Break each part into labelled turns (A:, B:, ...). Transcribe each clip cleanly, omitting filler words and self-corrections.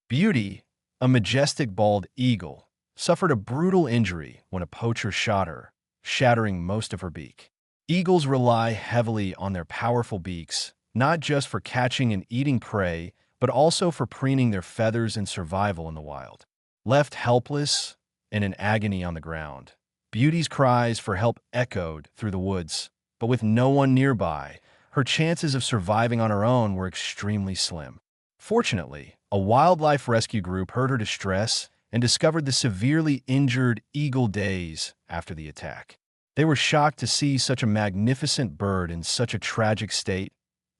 A: Beauty, a majestic bald eagle, suffered a brutal injury when a poacher shot her, shattering most of her beak. Eagles rely heavily on their powerful beaks, not just for catching and eating prey, but also for preening their feathers and survival in the wild. Left helpless and in agony on the ground, Beauty's cries for help echoed through the woods, but with no one nearby, her chances of surviving on her own were extremely slim. Fortunately, a wildlife rescue group heard her distress and discovered the severely injured eagle days after the attack. They were shocked to see such a magnificent bird in such a tragic state,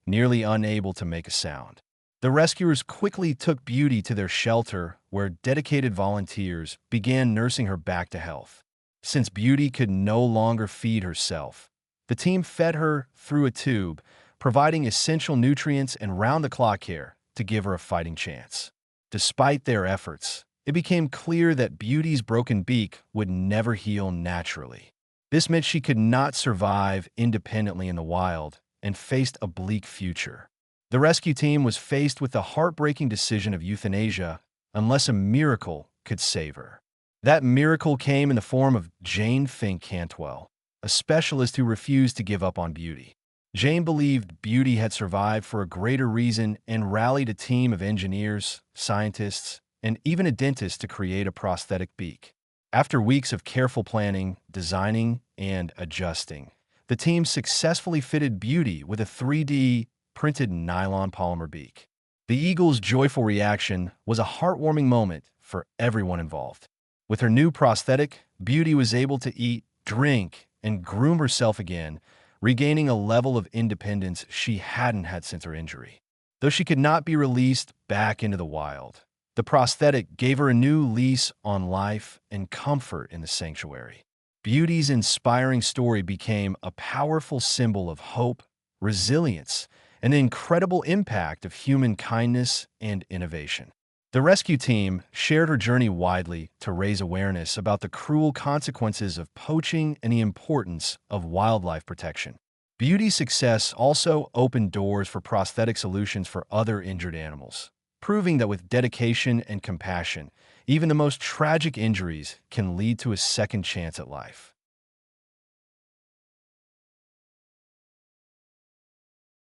A: nearly unable to make a sound. The rescuers quickly took Beauty to their shelter, where dedicated volunteers began nursing her back to health. Since Beauty could no longer feed herself, the team fed her through a tube, providing essential nutrients and round-the-clock care to give her a fighting chance. Despite their efforts, it became clear that Beauty's broken beak would never heal naturally. This meant she could not survive independently in the wild and faced a bleak future. The rescue team was faced with the heartbreaking decision of euthanasia unless a miracle could save her. That miracle came in the form of Jane Fink Cantwell, a specialist who refused to give up on Beauty. Jane believed Beauty had survived for a greater reason and rallied a team of engineers, scientists, and even a dentist to create a prosthetic beak. After weeks of careful planning, designing, and adjusting, the team successfully fitted Beauty with a 3D printed nylon polymer beak. The eagle's joyful reaction was a heartwarming moment for everyone involved. With her new prosthetic, Beauty was able to eat, drink, and groom herself again, regaining a level of independence she hadn't had since her injury. Though she could not be released back into the wild, the prosthetic gave her a new lease on life and comfort in the sanctuary. Beauty's inspiring story became a powerful symbol of hope, resilience, and the incredible impact of human kindness and innovation. The rescue team shared her journey widely to raise awareness about the cruel consequences of poaching and the importance of wildlife protection. Beauty's success also opened doors for prosthetic solutions for other injured animals, proving that with dedication and compassion, even the most tragic injuries can lead to a second chance at life.